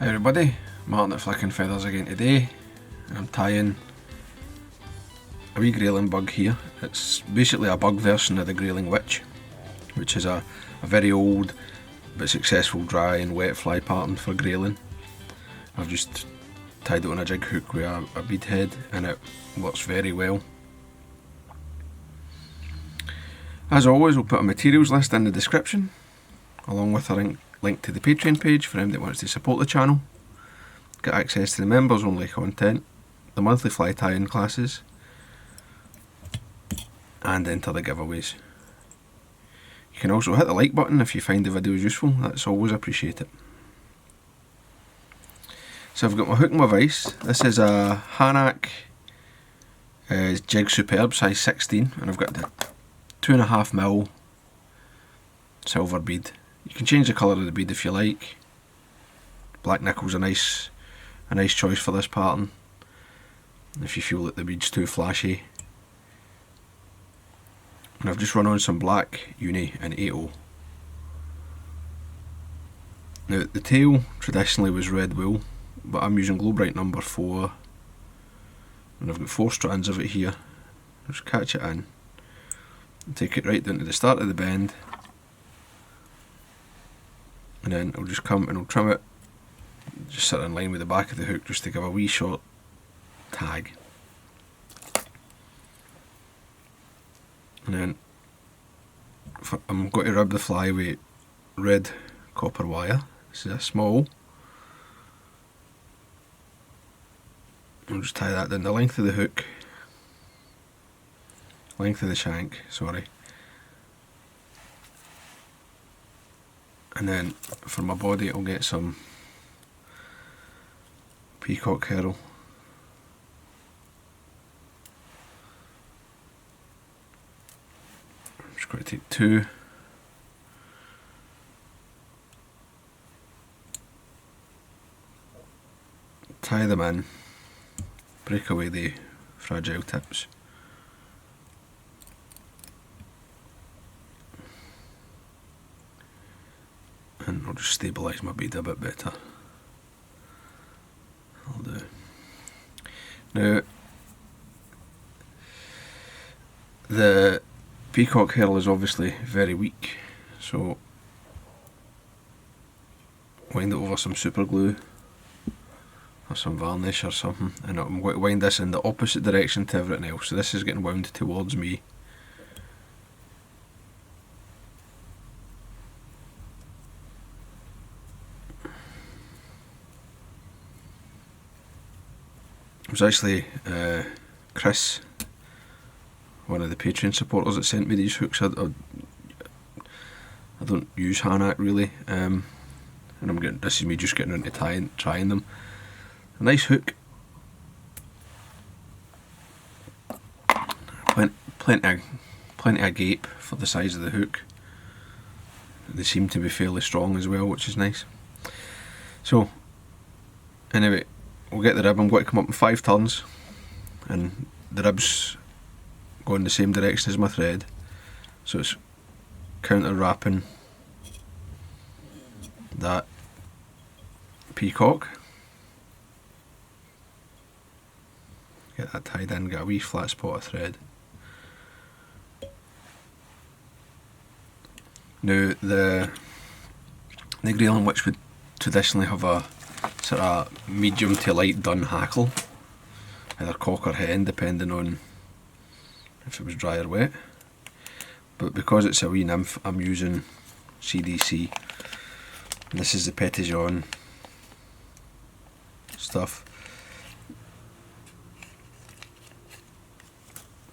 Hi everybody, Martyn at Flicking Feathers again today, and I'm tying a wee Grayling bug here. It's basically a bug version of the Grayling Witch, which is a very old but successful dry and wet fly pattern for Grayling. I've just tied it on a jig hook with a bead head and it works very well. As always, we'll put a materials list in the description, along with a link to the Patreon page for anyone that wants to support the channel, get access to the members only content, the monthly fly tie-in classes, and enter the giveaways. You can also hit the like button if you find the videos useful, that's always appreciated. So I've got my hook and my vise. This is a Hackle Jig Superb size 16, and I've got the 2.5mm silver bead. You can change the colour of the bead if you like. Black nickel's a nice choice for this pattern, if you feel that the bead's too flashy. And I've just run on some black uni and 8/0. Now the tail traditionally was red wool, but I'm using Globrite number 4, and I've got 4 strands of it here. Just catch it in, and take it right down to the start of the bend, and then I'll just come and I'll trim it just sit in line with the back of the hook just to give a wee short tag. And then I'm going to rub the fly with red copper wire. This is a small. I'll just tie that down the length of the hook, length of the shank, sorry. And then for my body I'll get some Peacock herl. I'm just going to take 2. Tie them in, break away the fragile tips. And I'll just stabilise my bead a bit better. I'll do. Now, the Peacock herl is obviously very weak, so wind it over some super glue or some varnish or something, and I'm going to wind this in the opposite direction to everything else. So this is getting wound towards me. It was actually Chris, one of the Patreon supporters, that sent me these hooks. I don't use Hackle really, and this is me just getting into trying them. A nice hook, plenty of gape for the size of the hook. They seem to be fairly strong as well, which is nice. So anyway, we'll get the rib. I'm going to come up in 5 turns, and the ribs go in the same direction as my thread, so it's counter wrapping that peacock. Get that tied in, get a wee flat spot of thread. Now the Grayling Witch would traditionally have a sort of medium to light dun hackle, either cock or hen depending on if it was dry or wet, but because it's a wee nymph I'm using CDC. And this is the Petition stuff,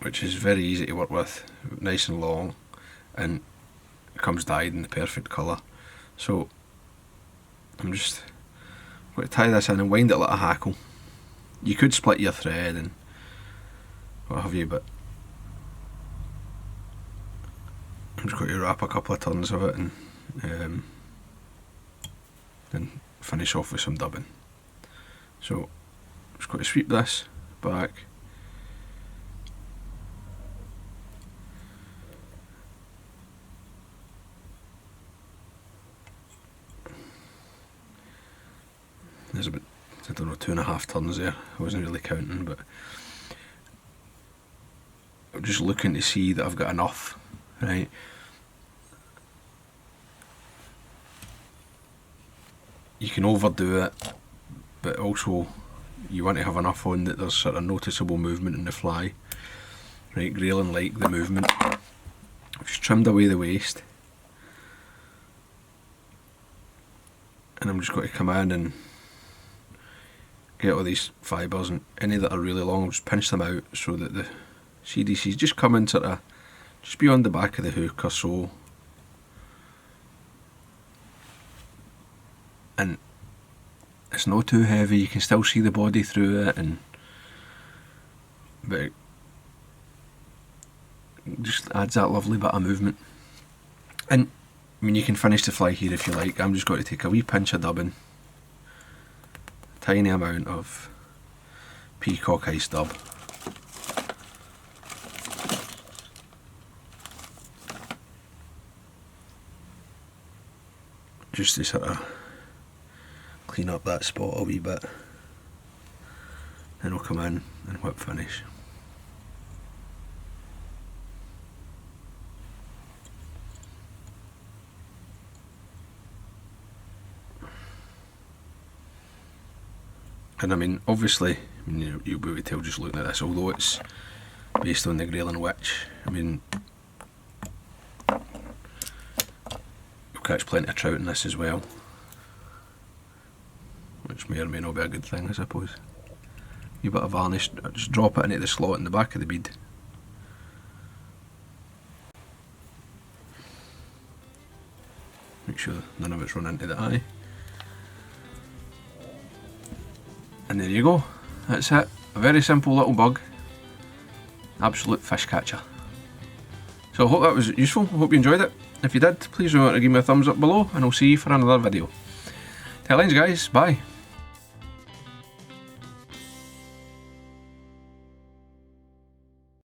which is very easy to work with, nice and long, and it comes dyed in the perfect colour. So I'm just going to tie this in and wind it like a hackle. You could split your thread and what have you, but I'm just going to wrap a couple of turns of it and finish off with some dubbing. So I'm just going to sweep this back, There's about, I don't know, 2.5 tons there. I wasn't really counting, but I'm just looking to see that I've got enough, right? You can overdo it, but also you want to have enough on that there's sort of noticeable movement in the fly. Right, Grayling like the movement. I've just trimmed away the waste. And I'm just going to come in and get all these fibres, and any that are really long, I'll just pinch them out so that the CDCs just come in sort of just beyond the back of the hook or so. And it's not too heavy, you can still see the body through it, but it just adds that lovely bit of movement. And I mean, you can finish the fly here if you like. I'm just going to take a wee pinch of dubbing, tiny amount of Peacock ice dub, just to sort of clean up that spot a wee bit. Then I'll come in and whip finish. And I mean, obviously, I mean, you'll be able to tell just looking at this, although it's based on the Grayling Witch, I mean, you'll catch plenty of trout in this as well, which may or may not be a good thing, I suppose. A bit of varnish, just drop it into the slot in the back of the bead. Make sure none of it's run into the eye. And there you go, that's it. A very simple little bug. Absolute fish catcher. So I hope that was useful, I hope you enjoyed it. If you did, please remember to give me a thumbs up below, and I'll see you for another video. Till then guys, bye.